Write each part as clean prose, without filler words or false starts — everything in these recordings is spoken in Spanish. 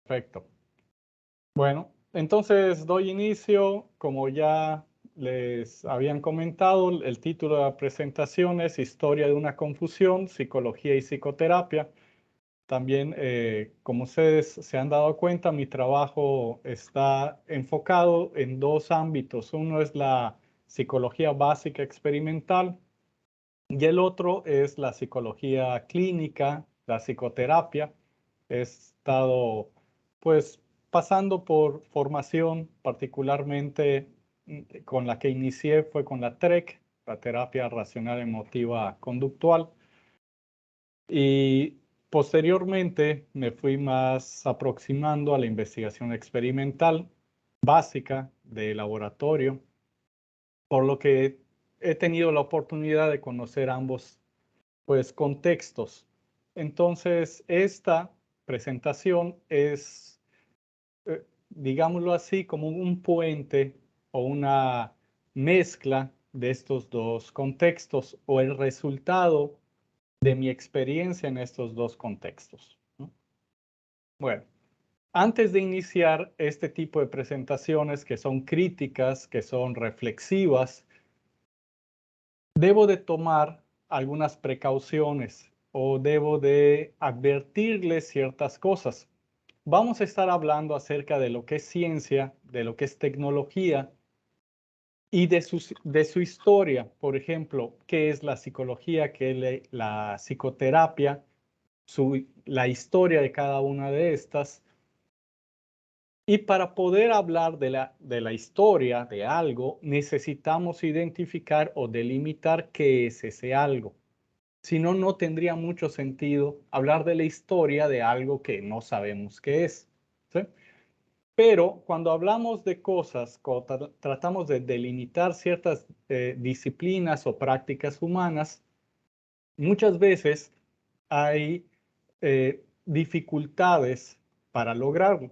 Perfecto. Bueno, entonces doy inicio. Como ya les habían comentado, el título de la presentación es Historia de una confusión, psicología y psicoterapia. También, como ustedes se han dado cuenta, mi trabajo está enfocado en dos ámbitos. Uno es la psicología básica experimental y el otro es la psicología clínica, la psicoterapia. He estado, pues, pasando por formación, particularmente con la que inicié fue con la TREC, la terapia racional emotiva conductual. Y posteriormente me fui más aproximando a la investigación experimental básica de laboratorio, por lo que he tenido la oportunidad de conocer ambos, pues, contextos. Entonces, esta presentación es, digámoslo así, como un puente o una mezcla de estos dos contextos o el resultado de mi experiencia en estos dos contextos, ¿no? Bueno, antes de iniciar este tipo de presentaciones que son críticas, que son reflexivas, debo de tomar algunas precauciones o debo de advertirles ciertas cosas. Vamos a estar hablando acerca de lo que es ciencia, de lo que es tecnología y de su historia. Por ejemplo, qué es la psicología, qué es la psicoterapia, la historia de cada una de estas. Y para poder hablar de la historia de algo, necesitamos identificar o delimitar qué es ese algo. Si no, no tendría mucho sentido hablar de la historia de algo que no sabemos qué es, ¿sí? Pero cuando hablamos de cosas, cuando tratamos de delimitar ciertas disciplinas o prácticas humanas, muchas veces hay dificultades para lograrlo.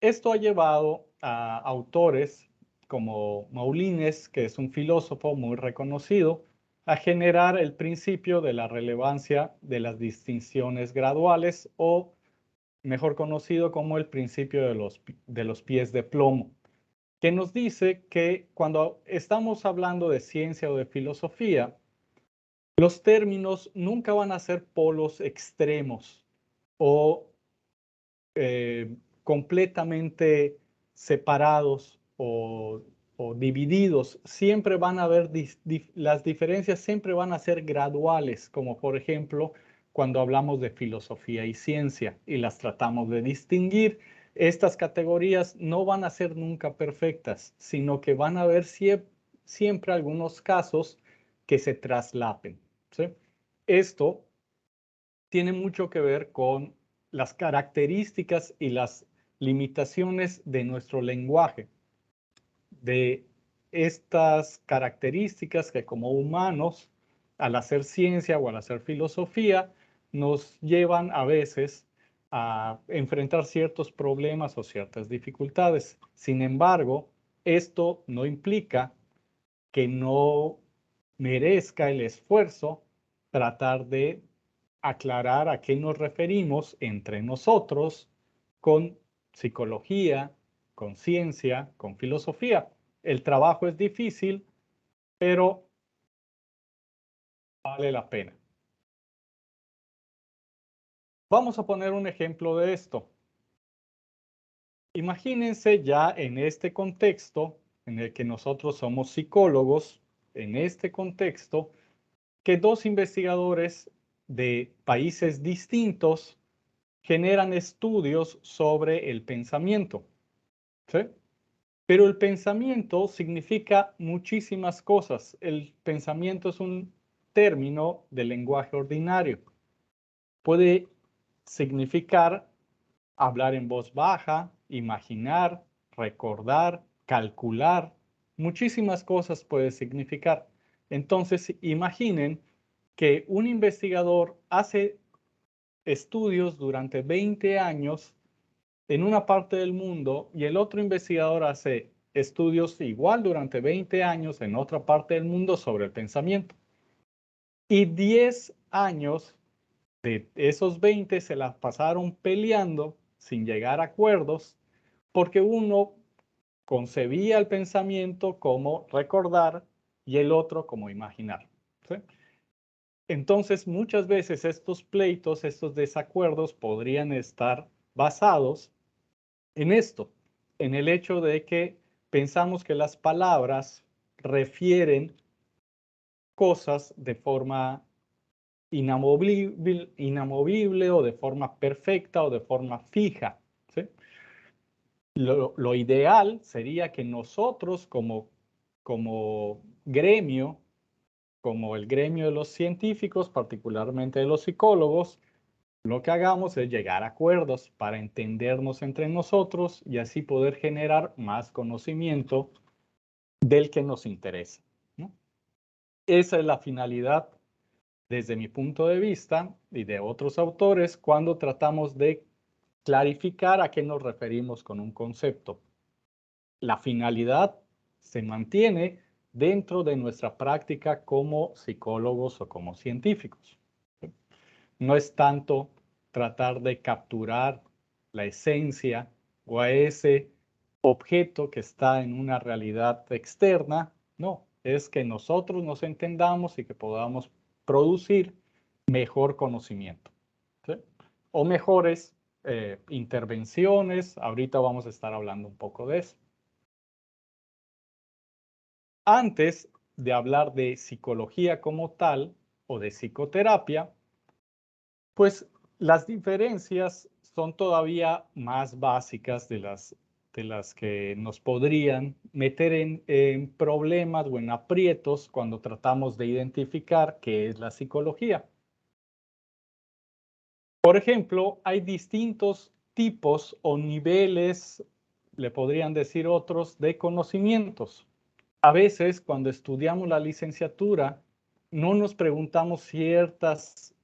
Esto ha llevado a autores como Moulines, que es un filósofo muy reconocido, a generar el principio de la relevancia de las distinciones graduales, o mejor conocido como el principio de los pies de plomo, que nos dice que cuando estamos hablando de ciencia o de filosofía, los términos nunca van a ser polos extremos o completamente separados o divididos. Siempre van a haber, las diferencias siempre van a ser graduales, como por ejemplo cuando hablamos de filosofía y ciencia y las tratamos de distinguir. Estas categorías no van a ser nunca perfectas, sino que van a haber siempre algunos casos que se traslapen, ¿sí? Esto tiene mucho que ver con las características y las limitaciones de nuestro lenguaje, de estas características que como humanos, al hacer ciencia o al hacer filosofía, nos llevan a veces a enfrentar ciertos problemas o ciertas dificultades. Sin embargo, esto no implica que no merezca el esfuerzo tratar de aclarar a qué nos referimos entre nosotros con psicología, con ciencia, con filosofía. El trabajo es difícil, pero vale la pena. Vamos a poner un ejemplo de esto. Imagínense ya en este contexto en el que nosotros somos psicólogos, en este contexto, que dos investigadores de países distintos generan estudios sobre el pensamiento, ¿sí? Pero el pensamiento significa muchísimas cosas. El pensamiento es un término del lenguaje ordinario. Puede significar hablar en voz baja, imaginar, recordar, calcular. Muchísimas cosas puede significar. Entonces, imaginen que un investigador hace estudios durante 20 años en una parte del mundo y el otro investigador hace estudios igual durante 20 años en otra parte del mundo sobre el pensamiento. Y 10 años de esos 20 se las pasaron peleando sin llegar a acuerdos, porque uno concebía el pensamiento como recordar y el otro como imaginar. ¿Sí? Entonces, muchas veces estos pleitos, estos desacuerdos podrían estar basados en esto, en el hecho de que pensamos que las palabras refieren cosas de forma inamovible o de forma perfecta o de forma fija. ¿Sí? Lo ideal sería que nosotros como gremio, como el gremio de los científicos, particularmente de los psicólogos, lo que hagamos es llegar a acuerdos para entendernos entre nosotros y así poder generar más conocimiento del que nos interesa, ¿no? Esa es la finalidad desde mi punto de vista y de otros autores cuando tratamos de clarificar a qué nos referimos con un concepto. La finalidad se mantiene dentro de nuestra práctica como psicólogos o como científicos. No es tanto tratar de capturar la esencia o a ese objeto que está en una realidad externa, no, es que nosotros nos entendamos y que podamos producir mejor conocimiento, ¿sí? O mejores intervenciones. Ahorita vamos a estar hablando un poco de eso. Antes de hablar de psicología como tal o de psicoterapia, pues las diferencias son todavía más básicas de las que nos podrían meter en problemas o en aprietos cuando tratamos de identificar qué es la psicología. Por ejemplo, hay distintos tipos o niveles, le podrían decir otros, de conocimientos. A veces, cuando estudiamos la licenciatura, no nos preguntamos ciertas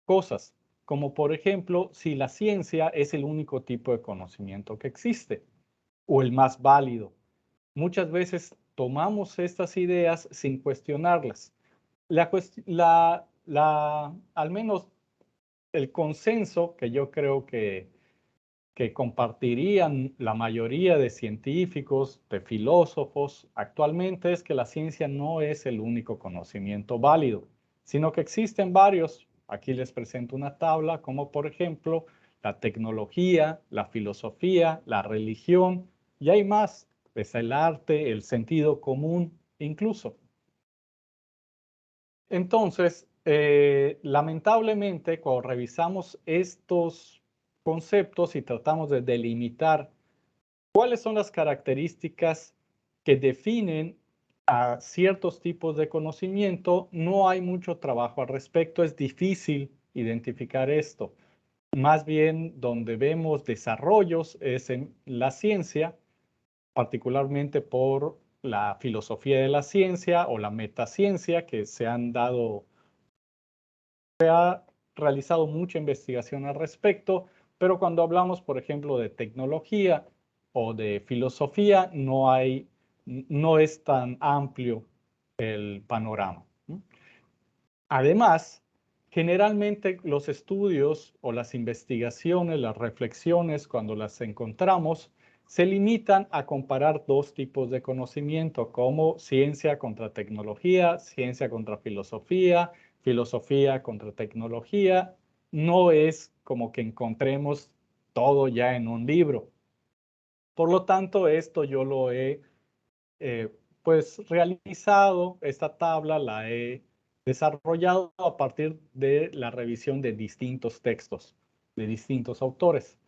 cosas, como por ejemplo, si la ciencia es el único tipo de conocimiento que existe o el más válido. Muchas veces tomamos estas ideas sin cuestionarlas. Al menos el consenso que yo creo que compartirían la mayoría de científicos, de filósofos actualmente es que la ciencia no es el único conocimiento válido, sino que existen varios. Aquí les presento una tabla, como por ejemplo la tecnología, la filosofía, la religión, y hay más, es el arte, el sentido común, incluso. Entonces, lamentablemente, cuando revisamos estos conceptos y tratamos de delimitar cuáles son las características que definen a ciertos tipos de conocimiento, no hay mucho trabajo al respecto, es difícil identificar esto. Más bien, donde vemos desarrollos es en la ciencia, particularmente por la filosofía de la ciencia o la metaciencia, que se han realizado mucha investigación al respecto, pero cuando hablamos, por ejemplo, de tecnología o de filosofía, no es tan amplio el panorama. Además, generalmente los estudios o las investigaciones, las reflexiones, cuando las encontramos, se limitan a comparar dos tipos de conocimiento, como ciencia contra tecnología, ciencia contra filosofía, filosofía contra tecnología. No es como que encontremos todo ya en un libro. Por lo tanto, esto yo lo he pues realizado, esta tabla la he desarrollado a partir de la revisión de distintos textos, de distintos autores.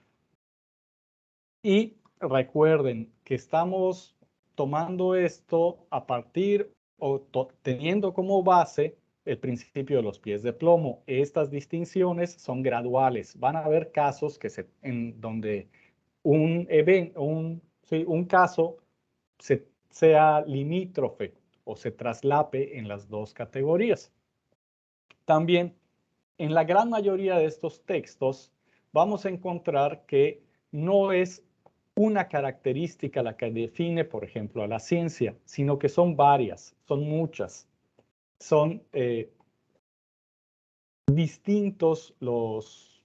Y recuerden que estamos tomando esto a partir o teniendo como base el principio de los pies de plomo. Estas distinciones son graduales. Van a haber casos en donde un caso sea limítrofe o se traslape en las dos categorías. También, en la gran mayoría de estos textos, vamos a encontrar que no es una característica la que define, por ejemplo, a la ciencia, sino que son varias, son muchas. Son distintos los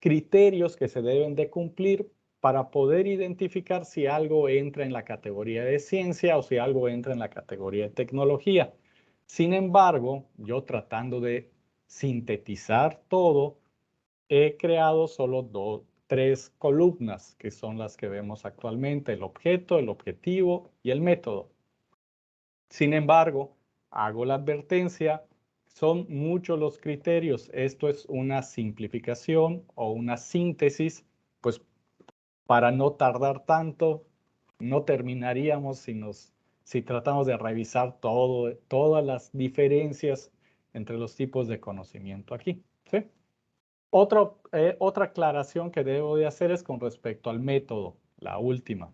criterios que se deben de cumplir para poder identificar si algo entra en la categoría de ciencia o si algo entra en la categoría de tecnología. Sin embargo, yo tratando de sintetizar todo, he creado solo tres columnas, que son las que vemos actualmente: el objeto, el objetivo y el método. Sin embargo, hago la advertencia, son muchos los criterios. Esto es una simplificación o una síntesis, pues para no tardar tanto, no terminaríamos si tratamos de revisar todas las diferencias entre los tipos de conocimiento aquí, ¿sí? Otra aclaración que debo de hacer es con respecto al método, la última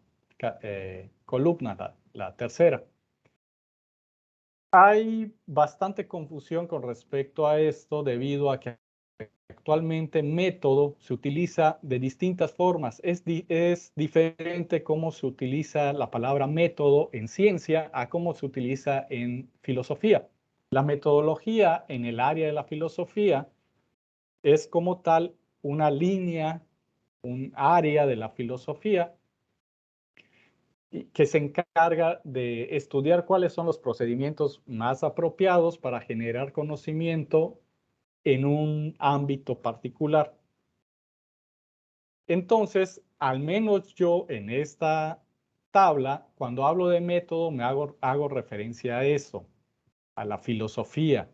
columna, la tercera. Hay bastante confusión con respecto a esto debido a que actualmente método se utiliza de distintas formas. Es diferente cómo se utiliza la palabra método en ciencia a cómo se utiliza en filosofía. La metodología en el área de la filosofía es como tal una línea, un área de la filosofía que se encarga de estudiar cuáles son los procedimientos más apropiados para generar conocimiento en un ámbito particular. Entonces, al menos yo en esta tabla, cuando hablo de método, hago referencia a eso, a la filosofía.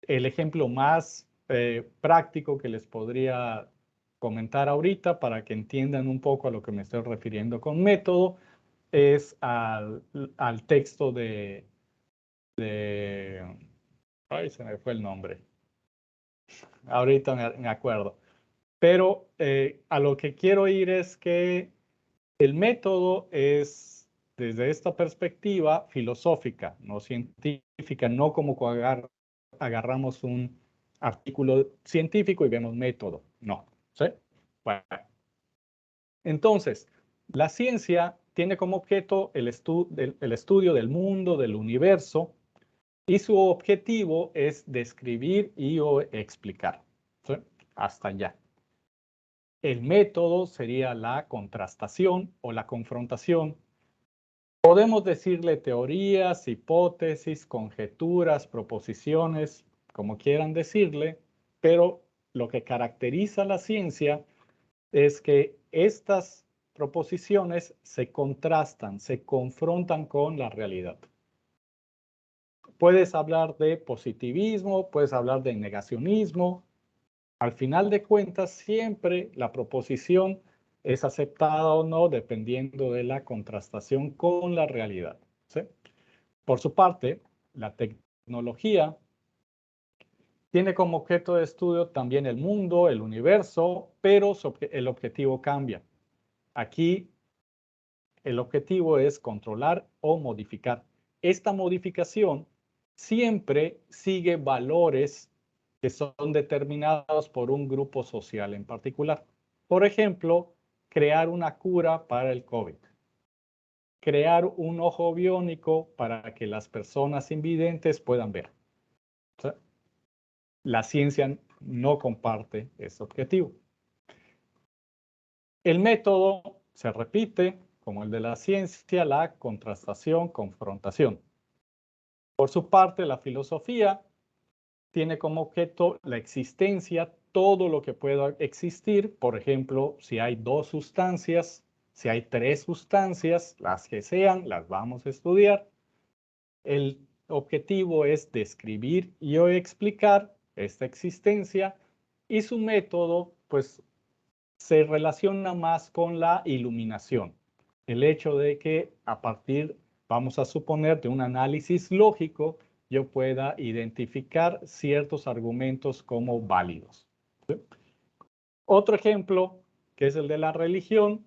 El ejemplo más práctico que les podría comentar ahorita para que entiendan un poco a lo que me estoy refiriendo con método es al texto ay, se me fue el nombre. Ahorita me acuerdo. Pero a lo que quiero ir es que el método es, desde esta perspectiva filosófica, no científica, no como agarramos un artículo científico y vemos método, no. ¿Sí? Bueno. Entonces, la ciencia tiene como objeto el estudio del mundo, del universo, y su objetivo es describir y o explicar. ¿Sí? Hasta allá. El método sería la contrastación o la confrontación. Podemos decirle teorías, hipótesis, conjeturas, proposiciones, como quieran decirle, pero lo que caracteriza la ciencia es que estas proposiciones se contrastan, se confrontan con la realidad. Puedes hablar de positivismo, puedes hablar de negacionismo. Al final de cuentas, siempre la proposición es aceptada o no dependiendo de la contrastación con la realidad, ¿sí? Por su parte, la tecnología tiene como objeto de estudio también el mundo, el universo, pero el objetivo cambia. Aquí el objetivo es controlar o modificar. Esta modificación siempre sigue valores que son determinados por un grupo social en particular. Por ejemplo, crear una cura para el COVID. Crear un ojo biónico para que las personas invidentes puedan ver. O sea, la ciencia no comparte ese objetivo. El método se repite, como el de la ciencia, la contrastación, confrontación. Por su parte, la filosofía tiene como objeto la existencia, todo lo que pueda existir. Por ejemplo, si hay dos sustancias, si hay tres sustancias, las que sean, las vamos a estudiar. El objetivo es describir y o explicar esta existencia, y su método, pues, se relaciona más con la iluminación. El hecho de que a partir, vamos a suponer, de un análisis lógico, yo pueda identificar ciertos argumentos como válidos. ¿Sí? Otro ejemplo, que es el de la religión,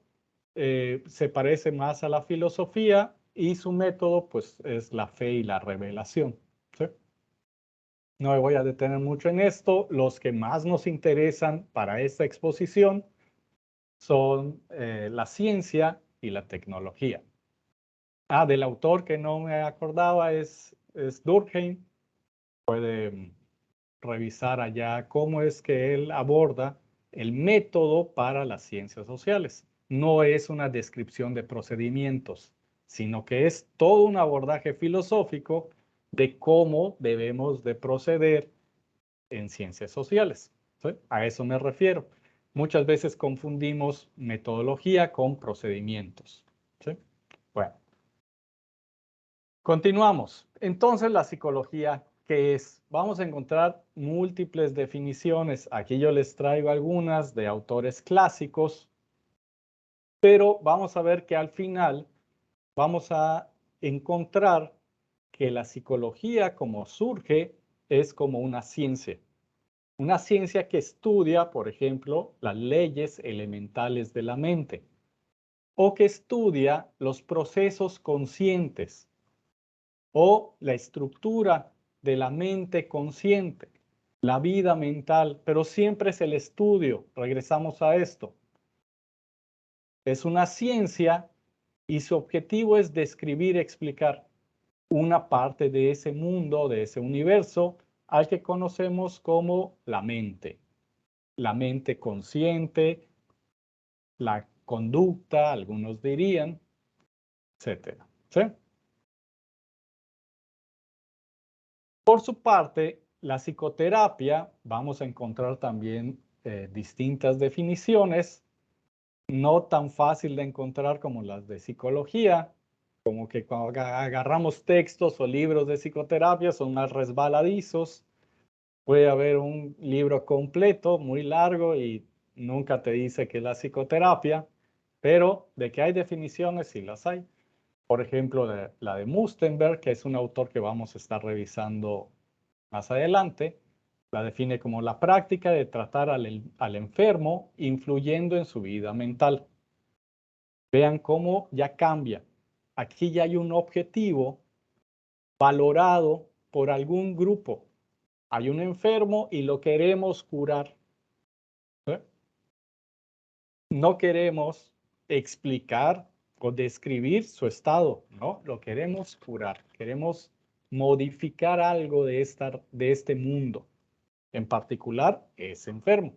se parece más a la filosofía y su método, pues, es la fe y la revelación. ¿Sí? No me voy a detener mucho en esto. Los que más nos interesan para esta exposición son la ciencia y la tecnología. Del autor que no me acordaba es Durkheim. Puede revisar allá cómo es que él aborda el método para las ciencias sociales. No es una descripción de procedimientos, sino que es todo un abordaje filosófico de cómo debemos de proceder en ciencias sociales. ¿Sí? A eso me refiero. Muchas veces confundimos metodología con procedimientos. ¿Sí? Bueno, continuamos. Entonces, la psicología, ¿qué es? Vamos a encontrar múltiples definiciones. Aquí yo les traigo algunas de autores clásicos, pero vamos a ver que al final vamos a encontrar que la psicología como surge es como una ciencia. Una ciencia que estudia, por ejemplo, las leyes elementales de la mente o que estudia los procesos conscientes o la estructura de la mente consciente, la vida mental, pero siempre es el estudio. Regresamos a esto. Es una ciencia y su objetivo es describir, explicar una parte de ese mundo, de ese universo, al que conocemos como la mente consciente, la conducta, algunos dirían, etcétera. ¿Sí? Por su parte, la psicoterapia, vamos a encontrar también distintas definiciones, no tan fácil de encontrar como las de psicología, como que cuando agarramos textos o libros de psicoterapia son más resbaladizos. Puede haber un libro completo, muy largo, y nunca te dice que es la psicoterapia, pero de que hay definiciones, sí las hay. Por ejemplo, la de Mustenberg, que es un autor que vamos a estar revisando más adelante, la define como la práctica de tratar al enfermo influyendo en su vida mental. Vean cómo ya cambia. Aquí ya hay un objetivo valorado por algún grupo. Hay un enfermo y lo queremos curar. ¿Eh? No queremos explicar o describir su estado, no, lo queremos curar. Queremos modificar algo de este mundo. En particular, es enfermo.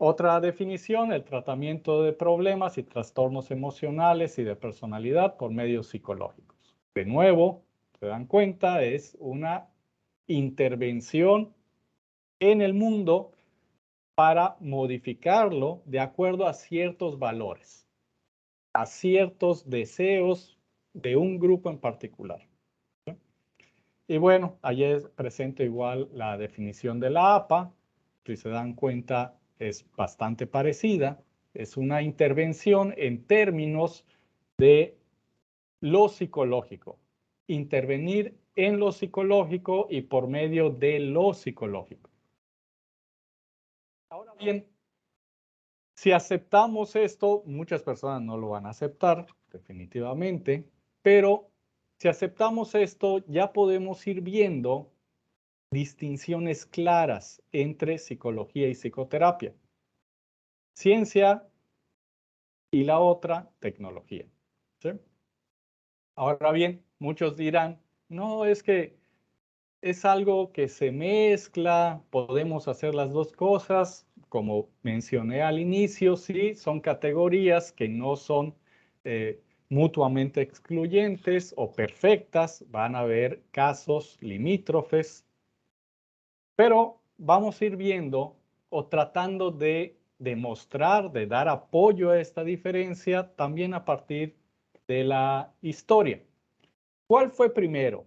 Otra definición, el tratamiento de problemas y trastornos emocionales y de personalidad por medios psicológicos. De nuevo, se dan cuenta, es una intervención en el mundo para modificarlo de acuerdo a ciertos valores, a ciertos deseos de un grupo en particular. ¿Sí? Y bueno, ayer presento igual la definición de la APA. Si se dan cuenta, es bastante parecida. Es una intervención en términos de lo psicológico. Intervenir en lo psicológico y por medio de lo psicológico. Ahora bien, si aceptamos esto, muchas personas no lo van a aceptar, definitivamente, pero si aceptamos esto, ya podemos ir viendo distinciones claras entre psicología y psicoterapia. Ciencia y la otra, tecnología. ¿Sí? Ahora bien, muchos dirán, no, es que es algo que se mezcla, podemos hacer las dos cosas, como mencioné al inicio, sí, son categorías que no son mutuamente excluyentes o perfectas, van a haber casos limítrofes, pero vamos a ir viendo o tratando de demostrar, de dar apoyo a esta diferencia también a partir de la historia. ¿Cuál fue primero?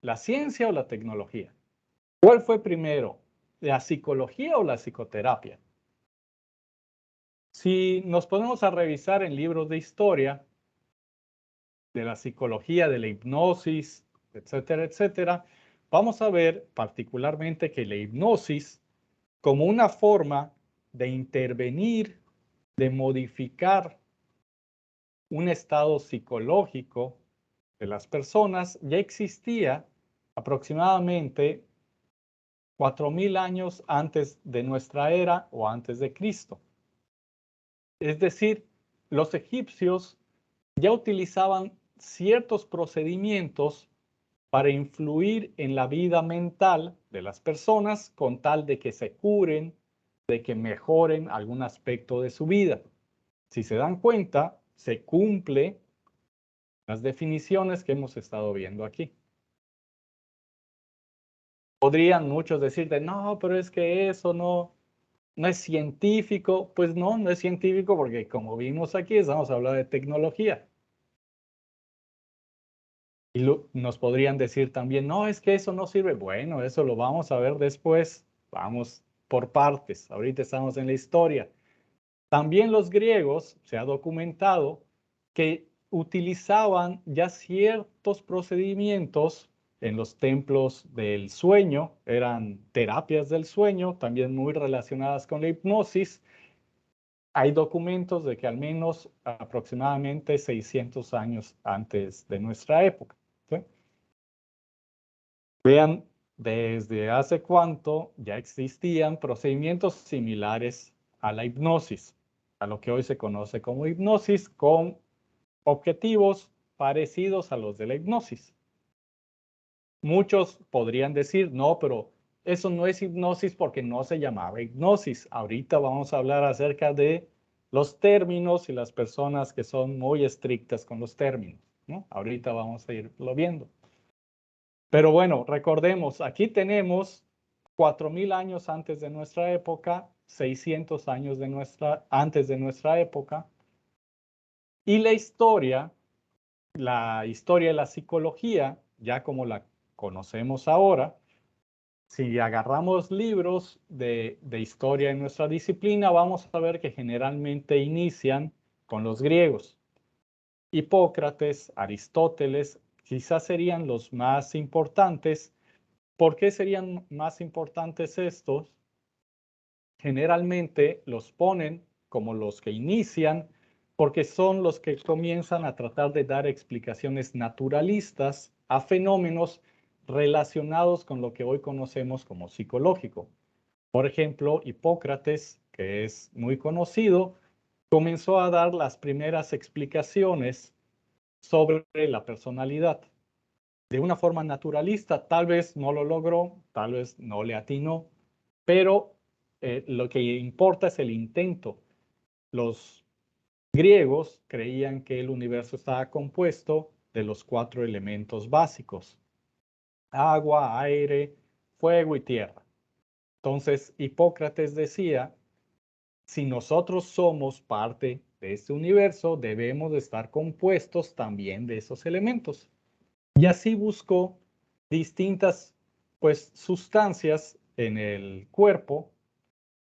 ¿La ciencia o la tecnología? ¿Cuál fue primero? ¿La psicología o la psicoterapia? Si nos ponemos a revisar en libros de historia, de la psicología, de la hipnosis, etcétera, etcétera, vamos a ver particularmente que la hipnosis, como una forma de intervenir, de modificar un estado psicológico de las personas, ya existía aproximadamente 4000 años antes de nuestra era o antes de Cristo. Es decir, los egipcios ya utilizaban ciertos procedimientos para influir en la vida mental de las personas con tal de que se curen de que mejoren algún aspecto de su vida. Si se dan cuenta, se cumple las definiciones que hemos estado viendo aquí. Podrían muchos decirte, no, pero es que eso no es científico. Pues no es científico porque como vimos aquí, estamos hablando de tecnología. Y nos podrían decir también, no, es que eso no sirve. Bueno, eso lo vamos a ver después. Vamos por partes. Ahorita estamos en la historia. También los griegos, se ha documentado, que utilizaban ya ciertos procedimientos en los templos del sueño, eran terapias del sueño, también muy relacionadas con la hipnosis. Hay documentos de que al menos aproximadamente 600 años antes de nuestra época. ¿Sí? Vean desde hace cuánto ya existían procedimientos similares a la hipnosis, a lo que hoy se conoce como hipnosis, con objetivos parecidos a los de la hipnosis. Muchos podrían decir, no, pero eso no es hipnosis porque no se llamaba hipnosis. Ahorita vamos a hablar acerca de los términos y las personas que son muy estrictas con los términos, ¿no? Ahorita vamos a irlo viendo. Pero bueno, recordemos, aquí tenemos 4000 años antes de nuestra época, 600 años antes de nuestra época, y la historia de la psicología, ya como la conocemos ahora, si agarramos libros de historia en nuestra disciplina, vamos a ver que generalmente inician con los griegos. Hipócrates, Aristóteles, quizás serían los más importantes. ¿Por qué serían más importantes estos? Generalmente los ponen como los que inician porque son los que comienzan a tratar de dar explicaciones naturalistas a fenómenos relacionados con lo que hoy conocemos como psicológico. Por ejemplo, Hipócrates, que es muy conocido, comenzó a dar las primeras explicaciones sobre la personalidad. De una forma naturalista, tal vez no lo logró, tal vez no le atinó, pero lo que importa es el intento. Los griegos creían que el universo estaba compuesto de los 4 elementos básicos: agua, aire, fuego y tierra. Entonces, Hipócrates decía, si nosotros somos parte de este universo, debemos de estar compuestos también de esos elementos. Y así buscó distintas, pues, sustancias en el cuerpo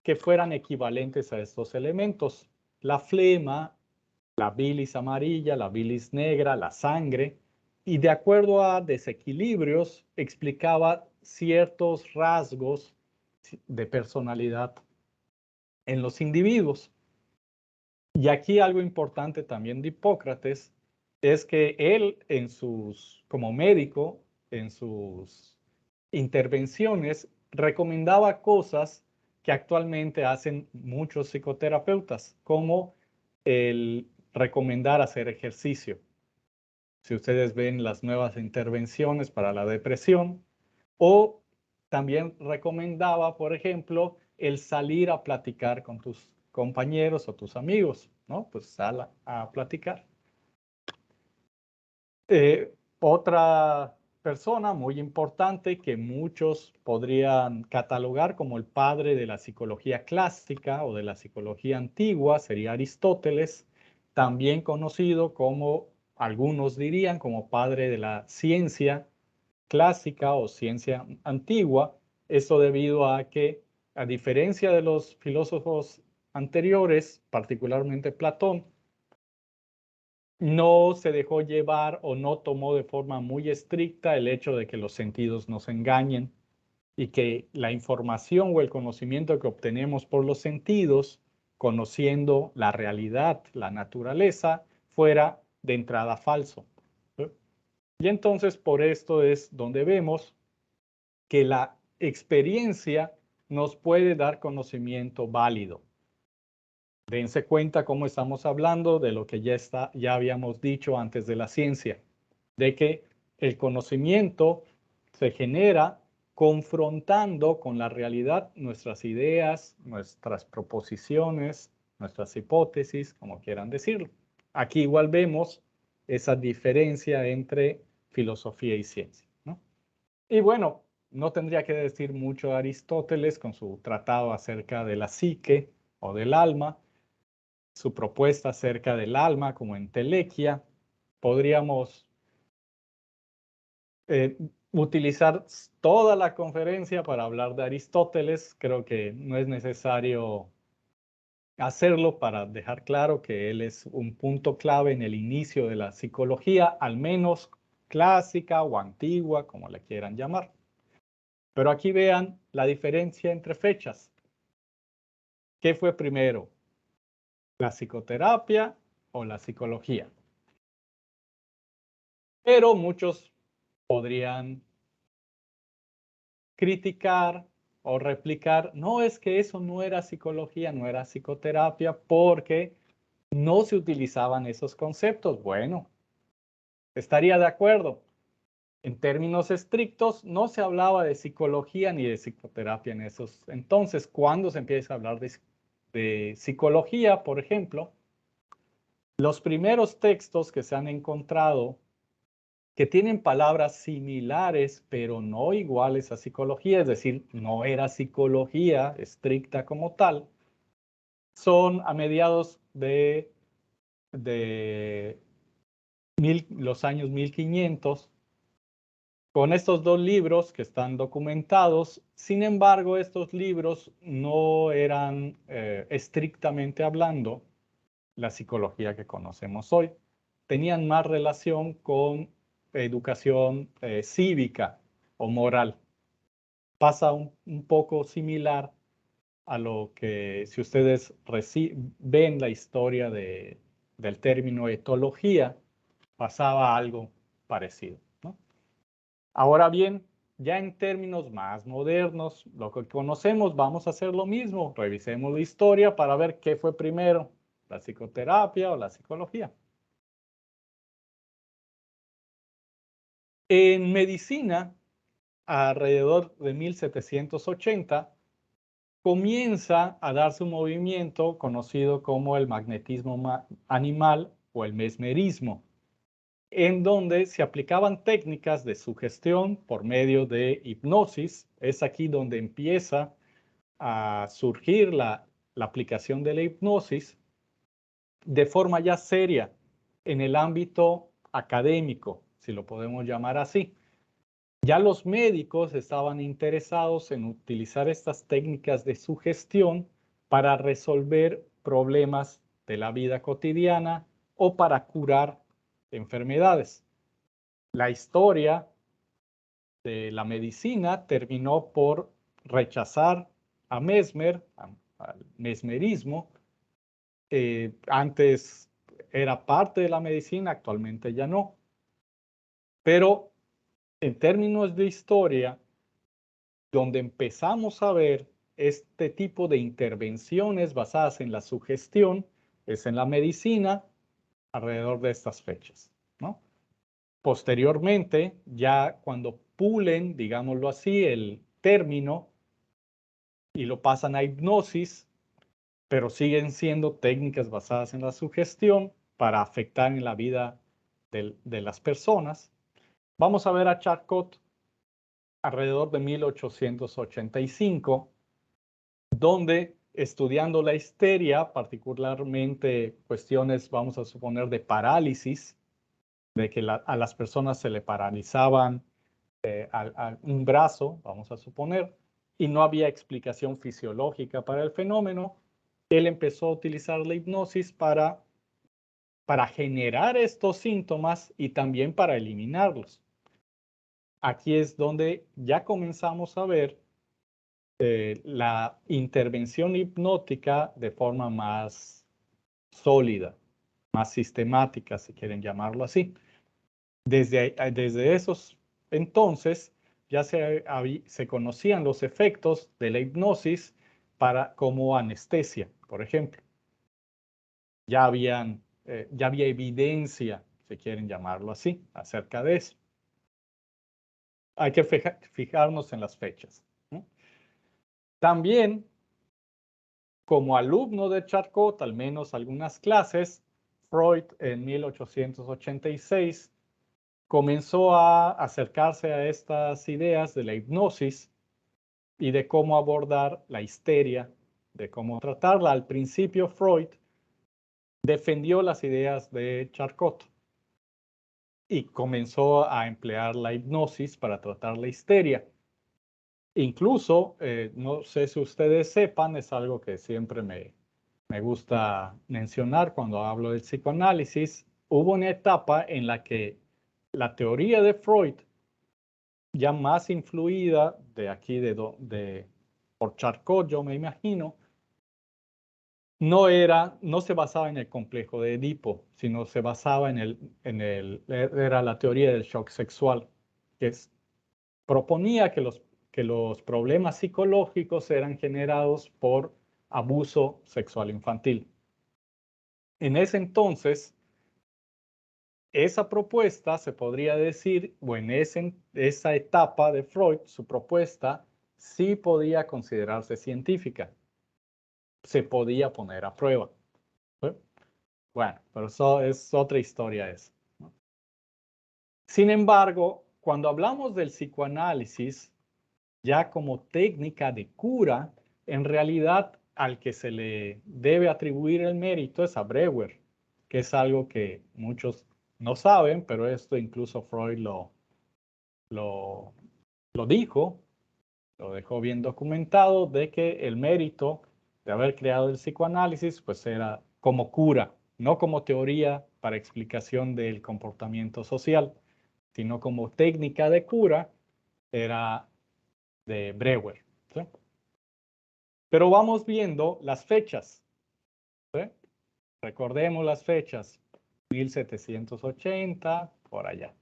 que fueran equivalentes a estos elementos. La flema, la bilis amarilla, la bilis negra, la sangre, y de acuerdo a desequilibrios explicaba ciertos rasgos de personalidad en los individuos. Y aquí algo importante también de Hipócrates es que él como médico, en sus intervenciones, recomendaba cosas que actualmente hacen muchos psicoterapeutas, como el recomendar hacer ejercicio. Si ustedes ven las nuevas intervenciones para la depresión, o también recomendaba, por ejemplo, el salir a platicar con tus compañeros o tus amigos, ¿no? Pues sal a platicar. Otra persona muy importante que muchos podrían catalogar como el padre de la psicología clásica o de la psicología antigua sería Aristóteles, también conocido como, algunos dirían, como padre de la ciencia clásica o ciencia antigua. Esto debido a que, a diferencia de los filósofos anteriores, particularmente Platón, no se dejó llevar o no tomó de forma muy estricta el hecho de que los sentidos nos engañen y que la información o el conocimiento que obtenemos por los sentidos, conociendo la realidad, la naturaleza, fuera de entrada falso. Y entonces por esto es donde vemos que la experiencia nos puede dar conocimiento válido. Dense cuenta cómo estamos hablando de lo que ya habíamos dicho antes de la ciencia, de que el conocimiento se genera confrontando con la realidad nuestras ideas, nuestras proposiciones, nuestras hipótesis, como quieran decirlo. Aquí igual vemos esa diferencia entre filosofía y ciencia, ¿no? Y bueno, no tendría que decir mucho Aristóteles con su tratado acerca de la psique o del alma, su propuesta acerca del alma como entelequia. Podríamos utilizar toda la conferencia para hablar de Aristóteles. Creo que no es necesario hacerlo para dejar claro que él es un punto clave en el inicio de la psicología, al menos clásica o antigua, como le quieran llamar. Pero aquí vean la diferencia entre fechas. ¿Qué fue primero? ¿La psicoterapia o la psicología? Pero muchos podrían criticar o replicar, no, es que eso no era psicología, no era psicoterapia, porque no se utilizaban esos conceptos. Bueno, estaría de acuerdo. En términos estrictos, no se hablaba de psicología ni de psicoterapia en esos entonces. Cuando se empieza a hablar de psicología, por ejemplo, los primeros textos que se han encontrado que tienen palabras similares, pero no iguales a psicología, es decir, no era psicología estricta como tal, son a mediados de los años 1500, con estos dos libros que están documentados. Sin embargo, estos libros no eran estrictamente hablando la psicología que conocemos hoy. Tenían más relación con educación cívica o moral. Pasa un poco similar a lo que si ustedes ven la historia del término etología, pasaba algo parecido, ¿no? Ahora bien, ya en términos más modernos, lo que conocemos, vamos a hacer lo mismo. Revisemos la historia para ver qué fue primero, la psicoterapia o la psicología. En medicina, alrededor de 1780, comienza a darse un movimiento conocido como el magnetismo animal o el mesmerismo, en donde se aplicaban técnicas de sugestión por medio de hipnosis. Es aquí donde empieza a surgir la aplicación de la hipnosis de forma ya seria en el ámbito académico, si lo podemos llamar así. Ya los médicos estaban interesados en utilizar estas técnicas de sugestión para resolver problemas de la vida cotidiana o para curar enfermedades. La historia de la medicina terminó por rechazar a Mesmer, al mesmerismo. Antes era parte de la medicina, actualmente ya no. Pero en términos de historia, donde empezamos a ver este tipo de intervenciones basadas en la sugestión, es en la medicina alrededor de estas fechas, ¿no? Posteriormente, ya cuando pulen, digámoslo así, el término y lo pasan a hipnosis, pero siguen siendo técnicas basadas en la sugestión para afectar en la vida de las personas. Vamos a ver a Charcot alrededor de 1885, donde estudiando la histeria, particularmente cuestiones, vamos a suponer, de parálisis, de que a las personas se le paralizaban un brazo, vamos a suponer, y no había explicación fisiológica para el fenómeno, él empezó a utilizar la hipnosis para generar estos síntomas y también para eliminarlos. Aquí es donde ya comenzamos a ver la intervención hipnótica de forma más sólida, más sistemática, si quieren llamarlo así. Desde esos entonces ya se conocían los efectos de la hipnosis como anestesia, por ejemplo. Ya había evidencia, si quieren llamarlo así, acerca de eso. hay que fijarnos en las fechas. También, como alumno de Charcot, al menos algunas clases, Freud en 1886 comenzó a acercarse a estas ideas de la hipnosis y de cómo abordar la histeria, de cómo tratarla. Al principio, Freud defendió las ideas de Charcot y comenzó a emplear la hipnosis para tratar la histeria. Incluso, no sé si ustedes sepan, es algo que siempre me gusta mencionar cuando hablo del psicoanálisis, hubo una etapa en la que la teoría de Freud, ya más influida de aquí por Charcot, yo me imagino, no se basaba en el complejo de Edipo, sino se basaba era la teoría del shock sexual, que proponía que los problemas psicológicos eran generados por abuso sexual infantil. En ese entonces, esa propuesta se podría decir, o en esa etapa de Freud, su propuesta sí podía considerarse científica, se podía poner a prueba. Bueno, pero eso es otra historia eso. Sin embargo, cuando hablamos del psicoanálisis, ya como técnica de cura, en realidad al que se le debe atribuir el mérito es a Breuer, que es algo que muchos no saben, pero esto incluso Freud lo, lo dijo, lo dejó bien documentado, de que el mérito de haber creado el psicoanálisis pues era como cura, no como teoría para explicación del comportamiento social, sino como técnica de cura, era de Breuer. ¿Sí? Pero vamos viendo las fechas. ¿Sí? Recordemos las fechas. 1780, por allá.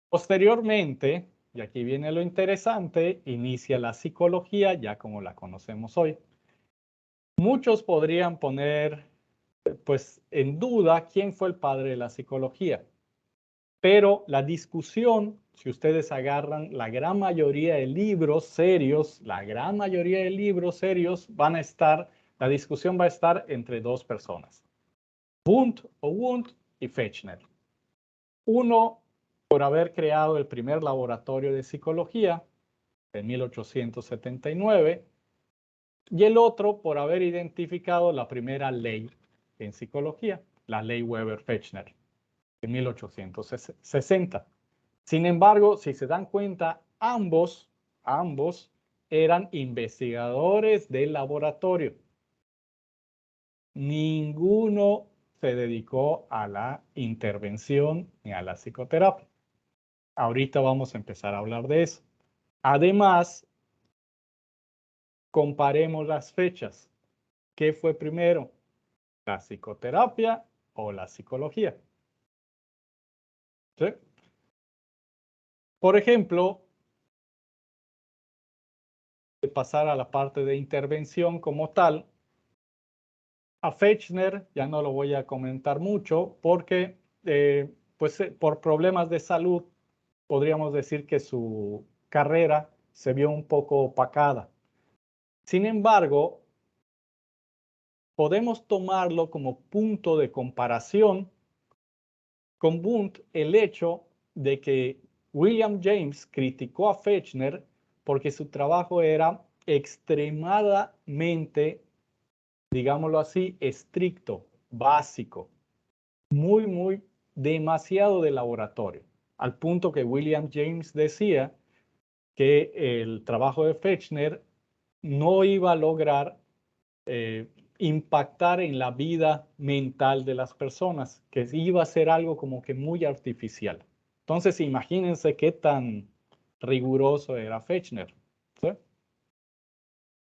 Posteriormente, y aquí viene lo interesante, inicia la psicología ya como la conocemos hoy. Muchos podrían poner pues en duda quién fue el padre de la psicología. Pero la discusión, si ustedes agarran la gran mayoría de libros serios, la discusión va a estar entre dos personas, Wundt o Wundt y Fechner. Uno por haber creado el primer laboratorio de psicología en 1879 y el otro por haber identificado la primera ley en psicología, la ley Weber-Fechner en 1860. Sin embargo, si se dan cuenta, ambos eran investigadores del laboratorio. Ninguno se dedicó a la intervención ni a la psicoterapia. Ahorita vamos a empezar a hablar de eso. Además, comparemos las fechas. ¿Qué fue primero? ¿La psicoterapia o la psicología? ¿Sí? Por ejemplo, de pasar a la parte de intervención como tal, a Fechner ya no lo voy a comentar mucho porque por problemas de salud podríamos decir que su carrera se vio un poco opacada. Sin embargo, podemos tomarlo como punto de comparación con Wundt el hecho de que William James criticó a Fechner porque su trabajo era extremadamente, digámoslo así, estricto, básico, muy, demasiado de laboratorio, al punto que William James decía que el trabajo de Fechner no iba a lograr impactar en la vida mental de las personas, que iba a ser algo como que muy artificial. Entonces, imagínense qué tan riguroso era Fechner. ¿Sí?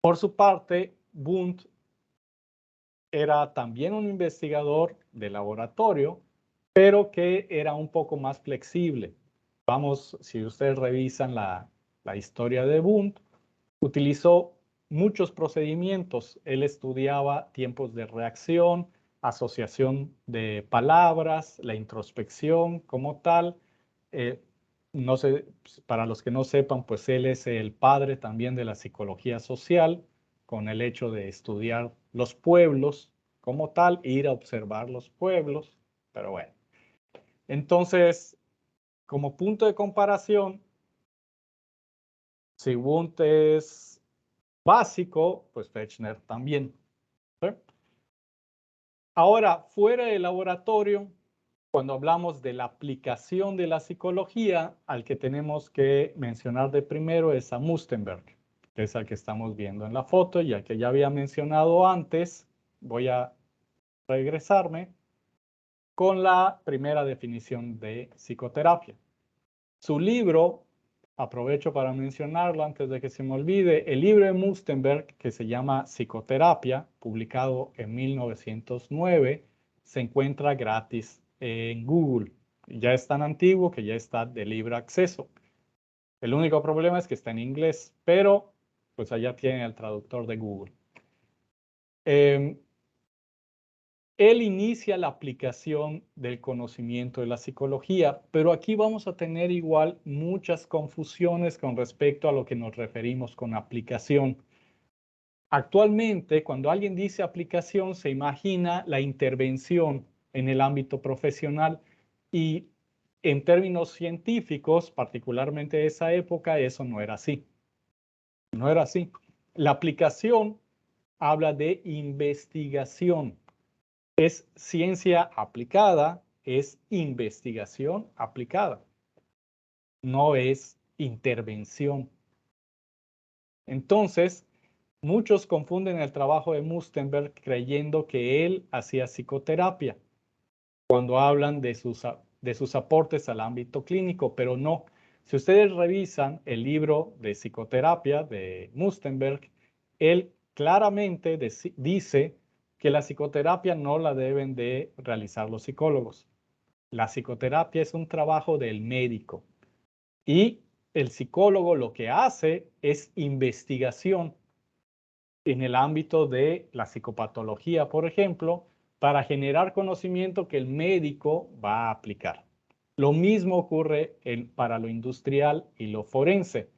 Por su parte, Wundt era también un investigador de laboratorio, pero que era un poco más flexible. Vamos, si ustedes revisan la historia de Wundt, utilizó muchos procedimientos. Él estudiaba tiempos de reacción, asociación de palabras, la introspección como tal. No sé, para los que no sepan, pues él es el padre también de la psicología social, con el hecho de estudiar los pueblos como tal, ir a observar los pueblos, pero bueno. Entonces, como punto de comparación, si Wundt es básico, pues Fechner también. ¿Sí? Ahora, fuera del laboratorio, cuando hablamos de la aplicación de la psicología, al que tenemos que mencionar de primero es a Mustenberg, que es al que estamos viendo en la foto y al que ya había mencionado antes. Voy a regresarme con la primera definición de psicoterapia. Su libro, aprovecho para mencionarlo antes de que se me olvide, el libro de Mustenberg, que se llama Psicoterapia, publicado en 1909, se encuentra gratis en Google. Ya es tan antiguo que ya está de libre acceso. El único problema es que está en inglés, pero pues allá tienen el traductor de Google. Él inicia la aplicación del conocimiento de la psicología, pero aquí vamos a tener igual muchas confusiones con respecto a lo que nos referimos con aplicación. Actualmente, cuando alguien dice aplicación, se imagina la intervención en el ámbito profesional y en términos científicos, particularmente de esa época, eso no era así. No era así. La aplicación habla de investigación. Es ciencia aplicada, es investigación aplicada, no es intervención. Entonces, muchos confunden el trabajo de Mustenberg creyendo que él hacía psicoterapia cuando hablan de sus aportes al ámbito clínico, pero no. Si ustedes revisan el libro de psicoterapia de Mustenberg, él claramente dice que la psicoterapia no la deben de realizar los psicólogos. La psicoterapia es un trabajo del médico y el psicólogo lo que hace es investigación en el ámbito de la psicopatología, por ejemplo, para generar conocimiento que el médico va a aplicar. Lo mismo ocurre para lo industrial y lo forense.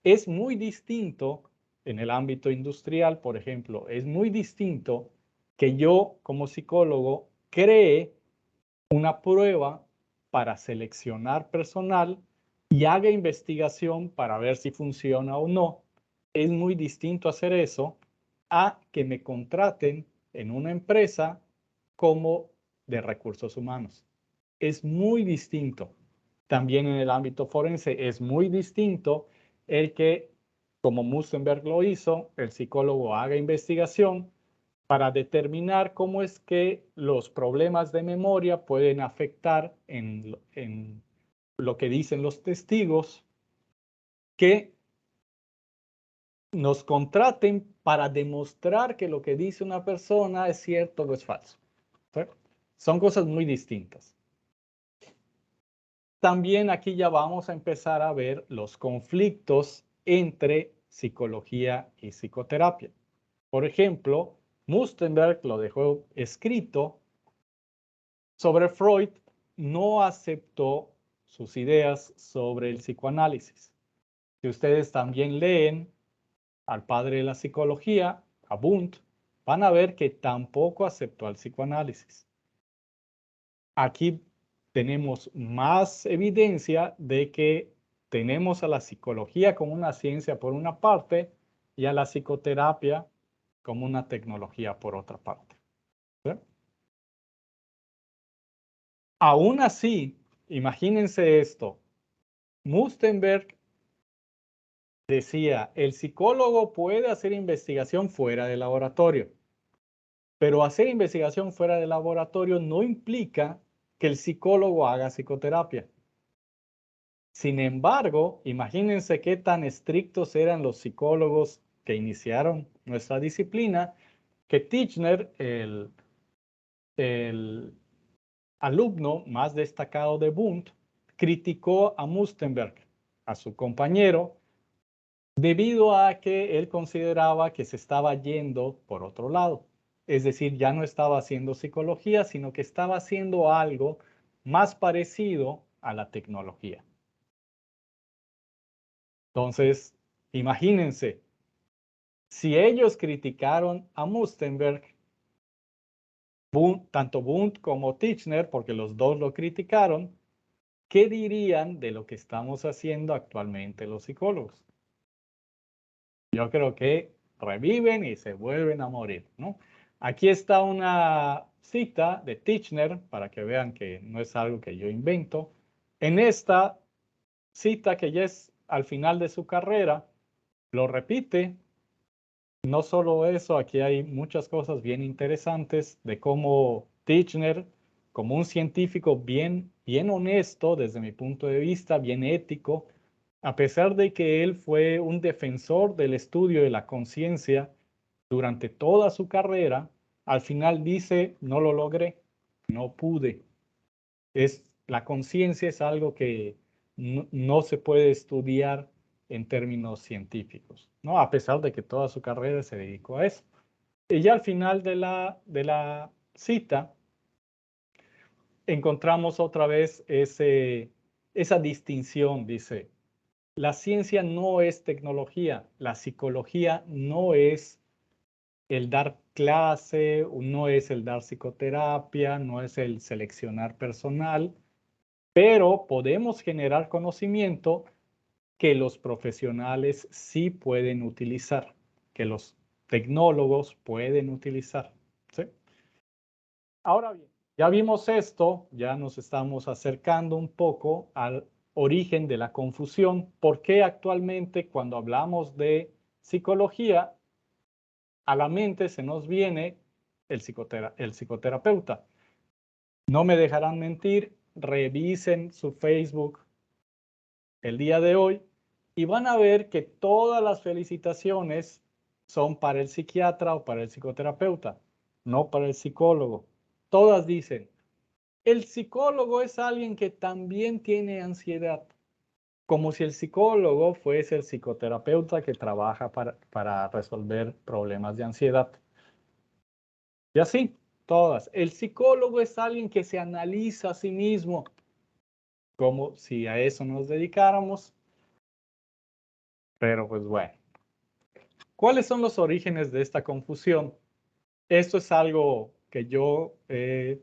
Es muy distinto en el ámbito industrial, por ejemplo, es muy distinto que yo como psicólogo cree una prueba para seleccionar personal y haga investigación para ver si funciona o no. Es muy distinto hacer eso a que me contraten en una empresa como de recursos humanos. Es muy distinto. También en el ámbito forense es muy distinto el que, como Mustenberg lo hizo, el psicólogo haga investigación para determinar cómo es que los problemas de memoria pueden afectar en lo que dicen los testigos, que nos contraten para demostrar que lo que dice una persona es cierto o es falso. ¿Sí? Son cosas muy distintas. También aquí ya vamos a empezar a ver los conflictos entre psicología y psicoterapia. Por ejemplo, Mustenberg lo dejó escrito sobre Freud, no aceptó sus ideas sobre el psicoanálisis. Si ustedes también leen al padre de la psicología, a Wundt, van a ver que tampoco aceptó el psicoanálisis. Aquí tenemos más evidencia de que tenemos a la psicología como una ciencia por una parte y a la psicoterapia como una tecnología por otra parte. ¿Sí? Aún así, imagínense esto. Mustenberg decía, el psicólogo puede hacer investigación fuera del laboratorio, pero hacer investigación fuera del laboratorio no implica que el psicólogo haga psicoterapia. Sin embargo, imagínense qué tan estrictos eran los psicólogos que iniciaron nuestra disciplina, que Titchener, el alumno más destacado de Wundt, criticó a Mustenberg, a su compañero, debido a que él consideraba que se estaba yendo por otro lado. Es decir, ya no estaba haciendo psicología, sino que estaba haciendo algo más parecido a la tecnología. Entonces, imagínense, si ellos criticaron a Mustenberg, tanto Wundt como Titchener, porque los dos lo criticaron, ¿qué dirían de lo que estamos haciendo actualmente los psicólogos? Yo creo que reviven y se vuelven a morir, ¿no? Aquí está una cita de Titchener para que vean que no es algo que yo invento. En esta cita, que ya es al final de su carrera, lo repite. No solo eso, aquí hay muchas cosas bien interesantes de cómo Titchener, como un científico bien honesto desde mi punto de vista, bien ético, a pesar de que él fue un defensor del estudio de la conciencia durante toda su carrera, al final dice, no lo logré, no pude. La conciencia es algo que no se puede estudiar en términos científicos, ¿no? A pesar de que toda su carrera se dedicó a eso. Y ya al final de la cita, encontramos otra vez esa distinción, dice, la ciencia no es tecnología, la psicología no es el dar clase, no es el dar psicoterapia, no es el seleccionar personal, pero podemos generar conocimiento que los profesionales sí pueden utilizar, que los tecnólogos pueden utilizar, ¿sí? Ahora bien, ya vimos esto, ya nos estamos acercando un poco al origen de la confusión. ¿Por qué actualmente cuando hablamos de psicología, a la mente se nos viene el psicoterapeuta? No me dejarán mentir, revisen su Facebook el día de hoy y van a ver que todas las felicitaciones son para el psiquiatra o para el psicoterapeuta, no para el psicólogo. Todas dicen, el psicólogo es alguien que también tiene ansiedad, como si el psicólogo fuese el psicoterapeuta que trabaja para resolver problemas de ansiedad. Y así, todas. El psicólogo es alguien que se analiza a sí mismo, como si a eso nos dedicáramos. Pero pues bueno, ¿cuáles son los orígenes de esta confusión? Esto es algo que yo he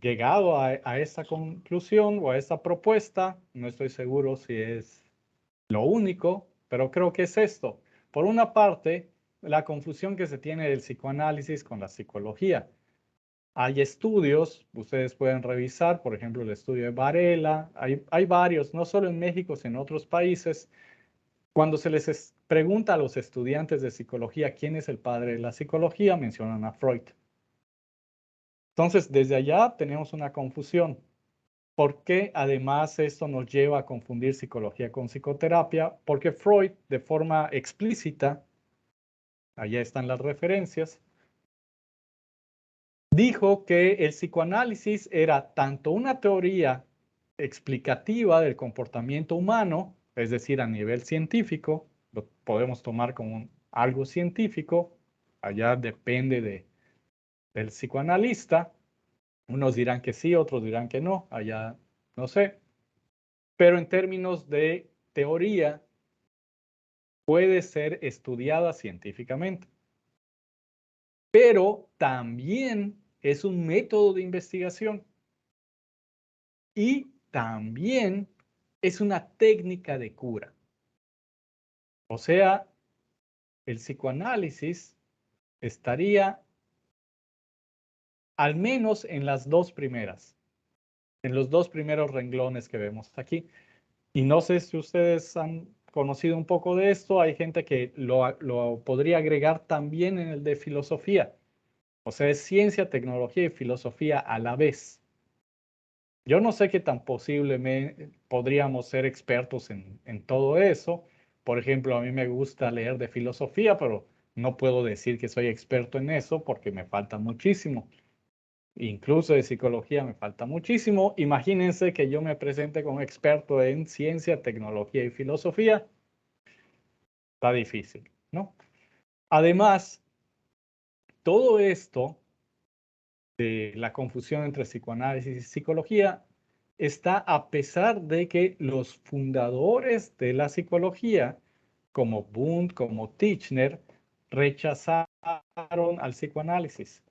llegado a esta conclusión o a esta propuesta. No estoy seguro si es lo único, pero creo que es esto. Por una parte, la confusión que se tiene del psicoanálisis con la psicología. Hay estudios, ustedes pueden revisar, por ejemplo, el estudio de Varela. Hay varios, no solo en México, sino en otros países. Cuando se les pregunta a los estudiantes de psicología quién es el padre de la psicología, mencionan a Freud. Entonces, desde allá tenemos una confusión. ¿Por qué además esto nos lleva a confundir psicología con psicoterapia? Porque Freud, de forma explícita, allá están las referencias, dijo que el psicoanálisis era tanto una teoría explicativa del comportamiento humano, es decir, a nivel científico, lo podemos tomar como algo científico, allá depende del psicoanalista, unos dirán que sí, otros dirán que no, allá no sé, pero en términos de teoría puede ser estudiada científicamente, pero también es un método de investigación y también es una técnica de cura. O sea, el psicoanálisis estaría al menos en las dos primeras, en los dos primeros renglones que vemos aquí. Y no sé si ustedes han conocido un poco de esto, hay gente que lo podría agregar también en el de filosofía. O sea, es ciencia, tecnología y filosofía a la vez. Yo no sé qué tan posible podríamos ser expertos en todo eso. Por ejemplo, a mí me gusta leer de filosofía, pero no puedo decir que soy experto en eso porque me falta muchísimo. Incluso de psicología me falta muchísimo. Imagínense que yo me presente como experto en ciencia, tecnología y filosofía. Está difícil, ¿no? Además, todo esto de la confusión entre psicoanálisis y psicología está a pesar de que los fundadores de la psicología, como Wundt, como Titchener, rechazaron al psicoanálisis.